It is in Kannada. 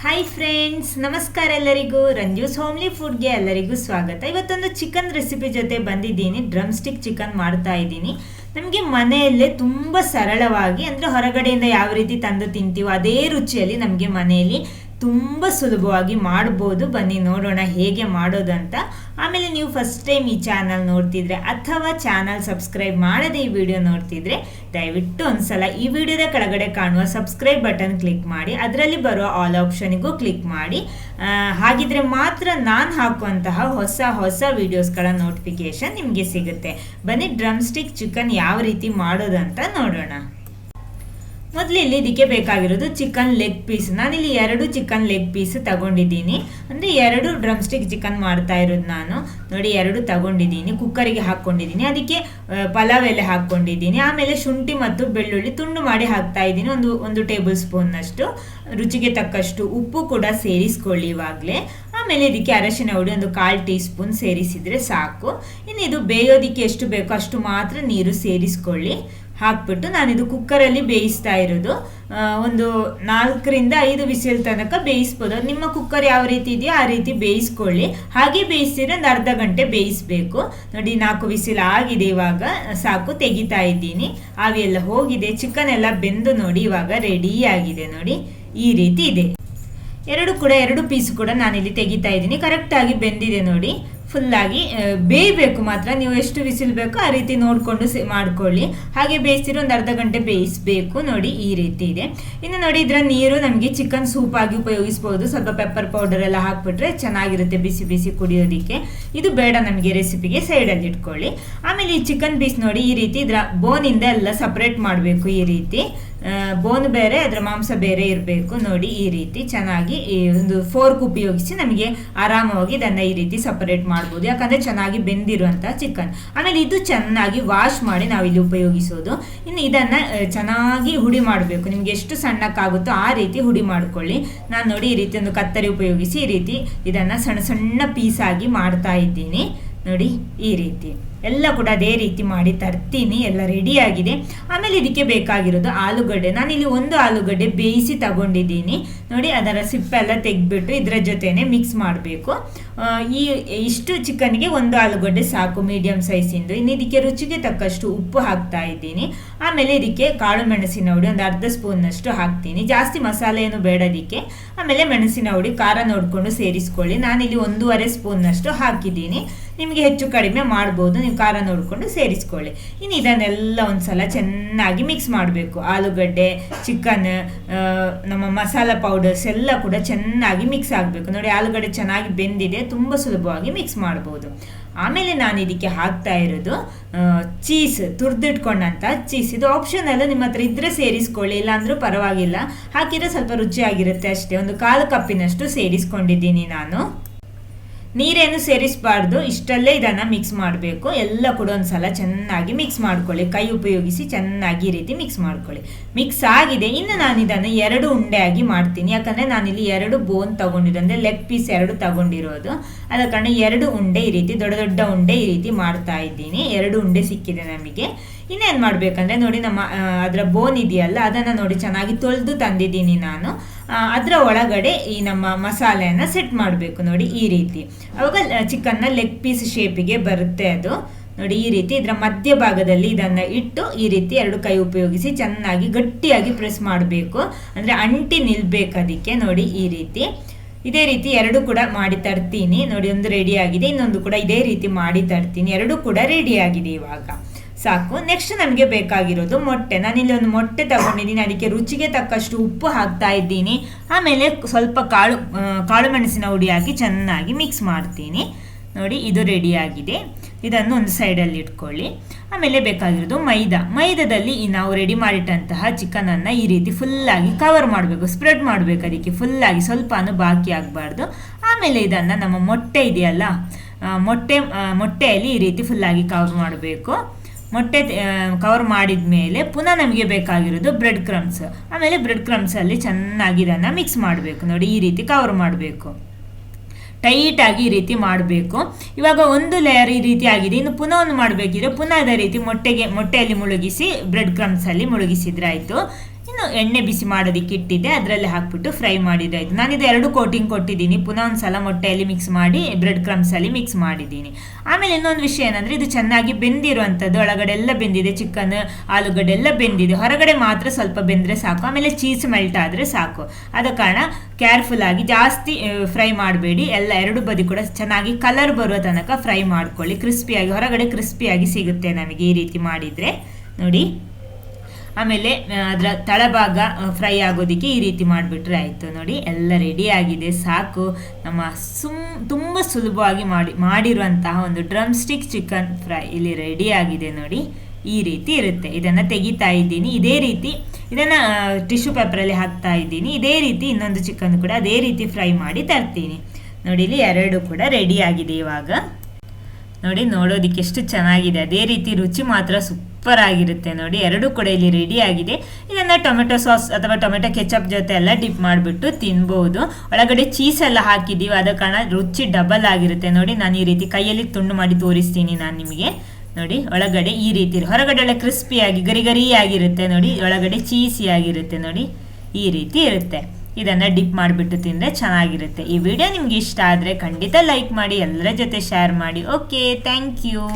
ಹಾಯ್ ಫ್ರೆಂಡ್ಸ್, ನಮಸ್ಕಾರ ಎಲ್ಲರಿಗೂ. ರಂಜೂಸ್ ಹೋಮ್ಲಿ ಫುಡ್ಗೆ ಎಲ್ಲರಿಗೂ ಸ್ವಾಗತ. ಇವತ್ತೊಂದು ಚಿಕನ್ ರೆಸಿಪಿ ಜೊತೆ ಬಂದಿದ್ದೀನಿ. ಡ್ರಮ್ ಸ್ಟಿಕ್ ಚಿಕನ್ ಮಾಡ್ತಾ ಇದ್ದೀನಿ. ನಮಗೆ ಮನೆಯಲ್ಲೇ ತುಂಬ ಸರಳವಾಗಿ, ಅಂದರೆ ಹೊರಗಡೆಯಿಂದ ಯಾವ ರೀತಿ ತಂದು ತಿಂತೀವೋ ಅದೇ ರುಚಿಯಲ್ಲಿ ನಮಗೆ ಮನೆಯಲ್ಲಿ ತುಂಬ ಸುಲಭವಾಗಿ ಮಾಡ್ಬೋದು. ಬನ್ನಿ ನೋಡೋಣ ಹೇಗೆ ಮಾಡೋದಂತ. ಆಮೇಲೆ ನೀವು ಫಸ್ಟ್ ಟೈಮ್ ಈ ಚಾನಲ್ ನೋಡ್ತಿದ್ರೆ ಅಥವಾ ಚಾನಲ್ ಸಬ್ಸ್ಕ್ರೈಬ್ ಮಾಡದೆ ಈ ವಿಡಿಯೋ ನೋಡ್ತಿದ್ರೆ ದಯವಿಟ್ಟು ಒಂದ್ಸಲ ಈ ವಿಡಿಯೋದ ಕೆಳಗಡೆ ಕಾಣುವ ಸಬ್ಸ್ಕ್ರೈಬ್ ಬಟನ್ ಕ್ಲಿಕ್ ಮಾಡಿ, ಅದರಲ್ಲಿ ಬರುವ ಆಲ್ ಆಪ್ಷನಿಗೂ ಕ್ಲಿಕ್ ಮಾಡಿ. ಹಾಗಿದ್ರೆ ಮಾತ್ರ ನಾನು ಹಾಕುವಂತಹ ಹೊಸ ವಿಡಿಯೋಸ್ಗಳ ನೋಟಿಫಿಕೇಶನ್ ನಿಮಗೆ ಸಿಗುತ್ತೆ. ಬನ್ನಿ ಡ್ರಮ್ ಸ್ಟಿಕ್ ಚಿಕನ್ ಯಾವ ರೀತಿ ಮಾಡೋದಂತ ನೋಡೋಣ. ಮೊದಲು ಇಲ್ಲಿ ಇದಕ್ಕೆ ಬೇಕಾಗಿರೋದು ಚಿಕನ್ ಲೆಗ್ ಪೀಸ್. ನಾನಿಲ್ಲಿ 2 ಚಿಕನ್ ಲೆಗ್ ಪೀಸ್ ತಗೊಂಡಿದ್ದೀನಿ. ಅಂದರೆ 2 ಡ್ರಮ್ ಸ್ಟಿಕ್ ಚಿಕನ್ ಮಾಡ್ತಾ ಇರೋದು ನಾನು. ನೋಡಿ 2 ತಗೊಂಡಿದ್ದೀನಿ, ಕುಕ್ಕರಿಗೆ ಹಾಕ್ಕೊಂಡಿದ್ದೀನಿ. ಅದಕ್ಕೆ ಪಲಾವ್ ಎಲೆ ಹಾಕ್ಕೊಂಡಿದ್ದೀನಿ. ಆಮೇಲೆ ಶುಂಠಿ ಮತ್ತು ಬೆಳ್ಳುಳ್ಳಿ ತುಂಡು ಮಾಡಿ ಹಾಕ್ತಾ ಇದ್ದೀನಿ. ಒಂದು ಟೇಬಲ್ ಸ್ಪೂನ್ನಷ್ಟು. ರುಚಿಗೆ ತಕ್ಕಷ್ಟು ಉಪ್ಪು ಕೂಡ ಸೇರಿಸ್ಕೊಳ್ಳಿ ಇವಾಗಲೇ. ಆಮೇಲೆ ಇದಕ್ಕೆ ಅರಶಿನ ಹುಡಿ 1/4 ಟೀ ಸ್ಪೂನ್ ಸೇರಿಸಿದರೆ ಸಾಕು. ಇನ್ನು ಇದು ಬೇಯೋದಕ್ಕೆ ಎಷ್ಟು ಬೇಕೋ ಅಷ್ಟು ಮಾತ್ರ ನೀರು ಸೇರಿಸ್ಕೊಳ್ಳಿ. ಹಾಕ್ಬಿಟ್ಟು ನಾನಿದು ಕುಕ್ಕರಲ್ಲಿ ಬೇಯಿಸ್ತಾ ಇರೋದು. ಒಂದು 4ರಿಂದ 5 ವಿಸಿಲ್ ತನಕ ಬೇಯಿಸ್ಬೋದು. ನಿಮ್ಮ ಕುಕ್ಕರ್ ಯಾವ ರೀತಿ ಇದೆಯೋ ಆ ರೀತಿ ಬೇಯಿಸ್ಕೊಳ್ಳಿ. ಹಾಗೆ ಬೇಯಿಸಿದ್ರೆ ಒಂದು ಅರ್ಧ ಗಂಟೆ ಬೇಯಿಸಬೇಕು. ನೋಡಿ 4 ವಿಸಿಲ್ ಆಗಿದೆ, ಇವಾಗ ಸಾಕು. ತೆಗಿತಾ ಇದ್ದೀನಿ, ಆವಿ ಎಲ್ಲ ಹೋಗಿದೆ. ಚಿಕನ್ ಎಲ್ಲ ಬೆಂದು ನೋಡಿ ಇವಾಗ ರೆಡಿ ಆಗಿದೆ. ನೋಡಿ ಈ ರೀತಿ ಇದೆ. 2 ಪೀಸ್ ಕೂಡ ನಾನಿಲ್ಲಿ ತೆಗಿತಾ ಇದ್ದೀನಿ. ಕರೆಕ್ಟಾಗಿ ಬೆಂದಿದೆ ನೋಡಿ. ಫುಲ್ಲಾಗಿ ಬೇಯಬೇಕು ಮಾತ್ರ. ನೀವು ಎಷ್ಟು ವಿಸಿಲ್ ಬೇಕೋ ಆ ರೀತಿ ನೋಡಿಕೊಂಡು ಮಾಡ್ಕೊಳ್ಳಿ. ಹಾಗೆ ಬೇಯಿಸಿರೋ ಒಂದು ಅರ್ಧ ಗಂಟೆ ಬೇಯಿಸಬೇಕು. ನೋಡಿ ಈ ರೀತಿ ಇದೆ. ಇನ್ನು ನೋಡಿ ಇದರ ನೀರು ನಮಗೆ ಚಿಕನ್ ಸೂಪ್ ಆಗಿ ಉಪಯೋಗಿಸ್ಬೋದು. ಸ್ವಲ್ಪ ಪೆಪ್ಪರ್ ಪೌಡರ್ ಎಲ್ಲ ಹಾಕ್ಬಿಟ್ರೆ ಚೆನ್ನಾಗಿರುತ್ತೆ ಬಿಸಿ ಬಿಸಿ ಕುಡಿಯೋದಕ್ಕೆ. ಇದು ಬೇಡ ನಮಗೆ ರೆಸಿಪಿಗೆ, ಸೈಡಲ್ಲಿ ಇಟ್ಕೊಳ್ಳಿ. ಆಮೇಲೆ ಈ ಚಿಕನ್ ಪೀಸ್ ನೋಡಿ ಈ ರೀತಿ ಇದರ ಬೋನಿಂದ ಎಲ್ಲ ಸಪ್ರೇಟ್ ಮಾಡಬೇಕು. ಈ ರೀತಿ ಬೋನ್ ಬೇರೆ ಅದರ ಮಾಂಸ ಬೇರೆ ಇರಬೇಕು. ನೋಡಿ ಈ ರೀತಿ ಚೆನ್ನಾಗಿ ಒಂದು ಫೋರ್ಕ್ ಉಪಯೋಗಿಸಿ ನಮಗೆ ಆರಾಮವಾಗಿ ಇದನ್ನು ಈ ರೀತಿ ಸಪರೇಟ್ ಮಾಡ್ಬೋದು. ಯಾಕಂದರೆ ಚೆನ್ನಾಗಿ ಬೆಂದಿರುವಂಥ ಚಿಕನ್. ಆಮೇಲೆ ಇದು ಚೆನ್ನಾಗಿ ವಾಶ್ ಮಾಡಿ ನಾವಿಲ್ಲಿ ಉಪಯೋಗಿಸೋದು. ಇನ್ನು ಇದನ್ನು ಚೆನ್ನಾಗಿ ಹುಡಿ ಮಾಡಬೇಕು. ನಿಮಗೆ ಎಷ್ಟು ಸಣ್ಣಕ್ಕಾಗುತ್ತೋ ಆ ರೀತಿ ಹುಡಿ ಮಾಡ್ಕೊಳ್ಳಿ. ನಾನು ನೋಡಿ ಈ ರೀತಿ ಒಂದು ಕತ್ತರಿ ಉಪಯೋಗಿಸಿ ಈ ರೀತಿ ಇದನ್ನು ಸಣ್ಣ ಸಣ್ಣ ಪೀಸಾಗಿ ಮಾಡ್ತಾ ಇದ್ದೀನಿ. ನೋಡಿ ಈ ರೀತಿ ಎಲ್ಲ ಕೂಡ ಅದೇ ರೀತಿ ಮಾಡಿ ತರ್ತೀನಿ. ಎಲ್ಲ ರೆಡಿಯಾಗಿದೆ. ಆಮೇಲೆ ಇದಕ್ಕೆ ಬೇಕಾಗಿರೋದು ಆಲೂಗಡ್ಡೆ. ನಾನಿಲ್ಲಿ 1 ಆಲೂಗಡ್ಡೆ ಬೇಯಿಸಿ ತಗೊಂಡಿದ್ದೀನಿ. ನೋಡಿ ಅದರ ಸಿಪ್ಪೆಲ್ಲ ತೆಗೆದ್ಬಿಟ್ಟು ಇದರ ಜೊತೆನೆ ಮಿಕ್ಸ್ ಮಾಡಬೇಕು. ಇಷ್ಟು ಚಿಕನ್ಗೆ 1 ಆಲೂಗಡ್ಡೆ ಸಾಕು, ಮೀಡಿಯಂ ಸೈಜಿಂದು. ಇನ್ನು ಇದಕ್ಕೆ ರುಚಿಗೆ ತಕ್ಕಷ್ಟು ಉಪ್ಪು ಹಾಕ್ತಾ ಇದ್ದೀನಿ. ಆಮೇಲೆ ಇದಕ್ಕೆ ಕಾಳು ಮೆಣಸಿನ ಹುಡಿ ಒಂದು ಅರ್ಧ ಸ್ಪೂನ್ನಷ್ಟು ಹಾಕ್ತೀನಿ. ಜಾಸ್ತಿ ಮಸಾಲೆ ಏನು ಬೇಡ ಇದಕ್ಕೆ. ಆಮೇಲೆ ಮೆಣಸಿನ ಹುಡಿ ಖಾರ ನೋಡಿಕೊಂಡು ಸೇರಿಸ್ಕೊಳ್ಳಿ. ನಾನಿಲ್ಲಿ 1.5 ಸ್ಪೂನ್ನಷ್ಟು ಹಾಕಿದ್ದೀನಿ. ನಿಮಗೆ ಹೆಚ್ಚು ಕಡಿಮೆ ಮಾಡ್ಬೋದು, ನೀವು ಖಾರ ನೋಡಿಕೊಂಡು ಸೇರಿಸ್ಕೊಳ್ಳಿ. ಇನ್ನು ಇದನ್ನೆಲ್ಲ ಒಂದ್ಸಲ ಚೆನ್ನಾಗಿ ಮಿಕ್ಸ್ ಮಾಡಬೇಕು. ಆಲೂಗಡ್ಡೆ, ಚಿಕನ್, ನಮ್ಮ ಮಸಾಲ ಪೌಡರ್ಸ್ ಎಲ್ಲ ಕೂಡ ಚೆನ್ನಾಗಿ ಮಿಕ್ಸ್ ಆಗಬೇಕು. ನೋಡಿ ಆಲೂಗಡ್ಡೆ ಚೆನ್ನಾಗಿ ಬೆಂದಿದೆ, ತುಂಬ ಸುಲಭವಾಗಿ ಮಿಕ್ಸ್ ಮಾಡ್ಬೋದು. ಆಮೇಲೆ ನಾನು ಇದಕ್ಕೆ ಹಾಕ್ತಾ ಇರೋದು ಚೀಸ್, ತುರಿದಿಟ್ಕೊಂಡಂಥ ಚೀಸ್. ಇದು ಆಪ್ಷನಲ್ಲ, ನಿಮ್ಮ ಹತ್ರ ಇದ್ರೆ ಸೇರಿಸ್ಕೊಳ್ಳಿ, ಇಲ್ಲಾಂದ್ರೂ ಪರವಾಗಿಲ್ಲ. ಹಾಕಿದ್ರೆ ಸ್ವಲ್ಪ ರುಚಿಯಾಗಿರುತ್ತೆ ಅಷ್ಟೇ. 1/4 ಕಪ್ಪಿನಷ್ಟು ಸೇರಿಸ್ಕೊಂಡಿದ್ದೀನಿ ನಾನು. ನೀರೇನು ಸೇರಿಸಬಾರ್ದು, ಇಷ್ಟಲ್ಲೇ ಇದನ್ನು ಮಿಕ್ಸ್ ಮಾಡಬೇಕು. ಎಲ್ಲ ಕೂಡ ಒಂದ್ಸಲ ಚೆನ್ನಾಗಿ ಮಿಕ್ಸ್ ಮಾಡ್ಕೊಳ್ಳಿ. ಕೈ ಉಪಯೋಗಿಸಿ ಚೆನ್ನಾಗಿ ಈ ರೀತಿ ಮಿಕ್ಸ್ ಮಾಡ್ಕೊಳ್ಳಿ. ಮಿಕ್ಸ್ ಆಗಿದೆ. ಇನ್ನು ನಾನು ಇದನ್ನು 2 ಉಂಡೆ ಆಗಿ ಮಾಡ್ತೀನಿ. ಯಾಕಂದರೆ ನಾನಿಲ್ಲಿ 2 ಬೋನ್ ತಗೊಂಡಿರೋದು, ಅಂದರೆ ಲೆಗ್ ಪೀಸ್ 2 ತಗೊಂಡಿರೋದು. ಆದ ಕಾರಣ 2 ಉಂಡೆ ಈ ರೀತಿ ದೊಡ್ಡ ಉಂಡೆ ಈ ರೀತಿ ಮಾಡ್ತಾ ಇದ್ದೀನಿ. 2 ಉಂಡೆ ಸಿಕ್ಕಿದೆ ನಮಗೆ. ಇನ್ನೇನು ಮಾಡಬೇಕಂದ್ರೆ ನೋಡಿ, ನಮ್ಮ ಅದರ ಬೋನ್ ಇದೆಯಲ್ಲ ಅದನ್ನು ನೋಡಿ ಚೆನ್ನಾಗಿ ತೊಳೆದು ತಂದಿದ್ದೀನಿ ನಾನು. ಅದರ ಒಳಗಡೆ ಈ ನಮ್ಮ ಮಸಾಲೆಯನ್ನು ಸೆಟ್ ಮಾಡಬೇಕು. ನೋಡಿ ಈ ರೀತಿ. ಅವಾಗ ಚಿಕನ್ನ ಲೆಗ್ ಪೀಸ್ ಶೇಪಿಗೆ ಬರುತ್ತೆ ಅದು. ನೋಡಿ ಈ ರೀತಿ ಇದರ ಮಧ್ಯಭಾಗದಲ್ಲಿ ಇದನ್ನು ಇಟ್ಟು ಈ ರೀತಿ 2 ಕೈ ಉಪಯೋಗಿಸಿ ಚೆನ್ನಾಗಿ ಗಟ್ಟಿಯಾಗಿ ಪ್ರೆಸ್ ಮಾಡಬೇಕು. ಅಂದರೆ ಅಂಟಿ ನಿಲ್ಬೇಕು ಅದಕ್ಕೆ. ನೋಡಿ ಈ ರೀತಿ. ಇದೇ ರೀತಿ 2 ಕೂಡ ಮಾಡಿ ತರ್ತೀನಿ. ನೋಡಿ ಒಂದು ರೆಡಿ ಆಗಿದೆ, ಇನ್ನೊಂದು ಕೂಡ ಇದೇ ರೀತಿ ಮಾಡಿ ತರ್ತೀನಿ. 2 ಕೂಡ ರೆಡಿ ಆಗಿದೆ ಇವಾಗ ಸಾಕು. ನೆಕ್ಸ್ಟ್ ನಮಗೆ ಬೇಕಾಗಿರೋದು ಮೊಟ್ಟೆ. ನಾನಿಲ್ಲಿ ಒಂದು ಮೊಟ್ಟೆ ತಗೊಂಡಿದ್ದೀನಿ. ಅದಕ್ಕೆ ರುಚಿಗೆ ತಕ್ಕಷ್ಟು ಉಪ್ಪು ಹಾಕ್ತಾ ಇದ್ದೀನಿ. ಆಮೇಲೆ ಸ್ವಲ್ಪ ಕಾಳು ಮೆಣಸಿನ ಹುಡಿ ಹಾಕಿ ಚೆನ್ನಾಗಿ ಮಿಕ್ಸ್ ಮಾಡ್ತೀನಿ. ನೋಡಿ ಇದು ರೆಡಿಯಾಗಿದೆ. ಇದನ್ನು ಒಂದು ಸೈಡಲ್ಲಿ ಇಟ್ಕೊಳ್ಳಿ. ಆಮೇಲೆ ಬೇಕಾಗಿರೋದು ಮೈದಾದಲ್ಲಿ ನಾವು ರೆಡಿ ಮಾಡಿಟ್ಟಂತಹ ಚಿಕನನ್ನು ಈ ರೀತಿ ಫುಲ್ಲಾಗಿ ಕವರ್ ಮಾಡಬೇಕು, ಸ್ಪ್ರೆಡ್ ಮಾಡಬೇಕು. ಅದಕ್ಕೆ ಫುಲ್ಲಾಗಿ ಸ್ವಲ್ಪನೂ ಬಾಕಿ ಆಗಬಾರ್ದು. ಆಮೇಲೆ ಇದನ್ನು ನಮ್ಮ ಮೊಟ್ಟೆ ಇದೆಯಲ್ಲ, ಮೊಟ್ಟೆಯಲ್ಲಿ ಈ ರೀತಿ ಫುಲ್ಲಾಗಿ ಕವರ್ ಮಾಡಬೇಕು. ಮೊಟ್ಟೆ ಕವರ್ ಮಾಡಿದ ಮೇಲೆ ಪುನಃ ನಮಗೆ ಬೇಕಾಗಿರೋದು ಬ್ರೆಡ್ ಕ್ರಮ್ಸ್. ಆಮೇಲೆ ಬ್ರೆಡ್ ಕ್ರಮ್ಸಲ್ಲಿ ಚೆನ್ನಾಗಿ ಇದನ್ನು ಮಿಕ್ಸ್ ಮಾಡಬೇಕು. ನೋಡಿ ಈ ರೀತಿ ಕವರ್ ಮಾಡಬೇಕು. ಟೈಟಾಗಿ ಈ ರೀತಿ ಮಾಡಬೇಕು. ಇವಾಗ ಒಂದು ಲೇಯರ್ ಈ ರೀತಿ ಆಗಿದೆ. ಇನ್ನು ಪುನಃ ಒಂದು ಮಾಡಬೇಕಿದ್ರೆ ಪುನಃ ಅದೇ ರೀತಿ ಮೊಟ್ಟೆಯಲ್ಲಿ ಮುಳುಗಿಸಿ ಬ್ರೆಡ್ ಕ್ರಮ್ಸಲ್ಲಿ ಮುಳುಗಿಸಿದ್ರೆ ಆಯಿತು. ಇನ್ನು ಎಣ್ಣೆ ಬಿಸಿ ಮಾಡೋದಕ್ಕೆ ಇಟ್ಟಿದ್ದೆ, ಅದರಲ್ಲಿ ಹಾಕ್ಬಿಟ್ಟು ಫ್ರೈ ಮಾಡಿದ್ರೆ ಆಯಿತು. ನಾನಿದು 2 ಕೋಟಿಂಗ್ ಕೊಟ್ಟಿದ್ದೀನಿ, ಪುನಃ ಒಂದು ಸಲ ಮೊಟ್ಟೆಯಲ್ಲಿ ಮಿಕ್ಸ್ ಮಾಡಿ ಬ್ರೆಡ್ ಕ್ರಮ್ಸಲ್ಲಿ ಮಿಕ್ಸ್ ಮಾಡಿದ್ದೀನಿ. ಆಮೇಲೆ ಇನ್ನೊಂದು ವಿಷಯ ಏನಂದರೆ ಇದು ಚೆನ್ನಾಗಿ ಬೆಂದಿರುವಂಥದ್ದು, ಒಳಗಡೆ ಎಲ್ಲ ಬೆಂದಿದೆ, ಚಿಕನ್ ಆಲೂಗಡ್ಡೆ ಎಲ್ಲ ಬೆಂದಿದೆ, ಹೊರಗಡೆ ಮಾತ್ರ ಸ್ವಲ್ಪ ಬೆಂದರೆ ಸಾಕು. ಆಮೇಲೆ ಚೀಸ್ ಮೆಲ್ಟ್ ಆದರೆ ಸಾಕು. ಆದ ಕಾರಣ ಕೇರ್ಫುಲ್ ಆಗಿ ಜಾಸ್ತಿ ಫ್ರೈ ಮಾಡಬೇಡಿ, ಎಲ್ಲ 2 ಬದಿ ಕೂಡ ಚೆನ್ನಾಗಿ ಕಲರ್ ಬರುವ ತನಕ ಫ್ರೈ ಮಾಡ್ಕೊಳ್ಳಿ. ಕ್ರಿಸ್ಪಿಯಾಗಿ ಹೊರಗಡೆ ಕ್ರಿಸ್ಪಿಯಾಗಿ ಸಿಗುತ್ತೆ ನಮಗೆ ಈ ರೀತಿ ಮಾಡಿದರೆ ನೋಡಿ. ಆಮೇಲೆ ಅದರ ತಳಭಾಗ ಫ್ರೈ ಆಗೋದಕ್ಕೆ ಈ ರೀತಿ ಮಾಡಿಬಿಟ್ರೆ ಆಯಿತು ನೋಡಿ. ಎಲ್ಲ ರೆಡಿ ಆಗಿದೆ, ಸಾಕು. ನಮ್ಮ ತುಂಬ ಸುಲಭವಾಗಿ ಮಾಡಿರುವಂತಹ ಒಂದು ಡ್ರಮ್ ಸ್ಟಿಕ್ ಚಿಕನ್ ಫ್ರೈ ಇಲ್ಲಿ ರೆಡಿ ಆಗಿದೆ ನೋಡಿ. ಈ ರೀತಿ ಇರುತ್ತೆ. ಇದನ್ನು ತೆಗಿತಾ ಇದ್ದೀನಿ, ಇದೇ ರೀತಿ ಇದನ್ನು ಟಿಶ್ಯೂ ಪೇಪರಲ್ಲಿ ಹಾಕ್ತಾ ಇದ್ದೀನಿ. ಇದೇ ರೀತಿ ಇನ್ನೊಂದು ಚಿಕನ್ ಕೂಡ ಅದೇ ರೀತಿ ಫ್ರೈ ಮಾಡಿ ತರ್ತೀನಿ ನೋಡಿ. ಇಲ್ಲಿ 2 ಕೂಡ ರೆಡಿ ಆಗಿದೆ ಇವಾಗ ನೋಡಿ. ನೋಡೋದಕ್ಕೆ ಎಷ್ಟು ಚೆನ್ನಾಗಿದೆ, ಅದೇ ರೀತಿ ರುಚಿ ಮಾತ್ರ ಸೂಪರ್ ಆಗಿರುತ್ತೆ ನೋಡಿ. 2 ಕೂಡ ಇಲ್ಲಿ ರೆಡಿ ಆಗಿದೆ. ಇದನ್ನು ಟೊಮೆಟೊ ಸಾಸ್ ಅಥವಾ ಟೊಮೆಟೊ ಕೆಚಪ್ ಜೊತೆ ಎಲ್ಲ ಡಿಪ್ ಮಾಡಿಬಿಟ್ಟು ತಿನ್ಬೋದು. ಒಳಗಡೆ ಚೀಸ್ ಎಲ್ಲ ಹಾಕಿದ್ದೀವಿ, ಆದ ಕಾರಣ ರುಚಿ ಡಬಲ್ ಆಗಿರುತ್ತೆ ನೋಡಿ. ನಾನು ಈ ರೀತಿ ಕೈಯಲ್ಲಿ ತುಂಡು ಮಾಡಿ ತೋರಿಸ್ತೀನಿ ನಾನು ನಿಮಗೆ ನೋಡಿ. ಒಳಗಡೆ ಈ ರೀತಿ, ಹೊರಗಡೆ ಎಲ್ಲ ಕ್ರಿಸ್ಪಿಯಾಗಿ ಗರಿ ಗರಿಯಾಗಿರುತ್ತೆ ನೋಡಿ, ಒಳಗಡೆ ಚೀಸಿ ಆಗಿರುತ್ತೆ ನೋಡಿ. ಈ ರೀತಿ ಇರುತ್ತೆ. ಇದನ್ನು ಡಿಪ್ ಮಾಡಿಬಿಟ್ಟು ತಿಂದರೆ ಚೆನ್ನಾಗಿರುತ್ತೆ. ಈ ವಿಡಿಯೋ ನಿಮ್ಗೆ ಇಷ್ಟ ಆದರೆ ಖಂಡಿತ ಲೈಕ್ ಮಾಡಿ, ಎಲ್ಲರ ಜೊತೆ ಶೇರ್ ಮಾಡಿ. Okay, thank you.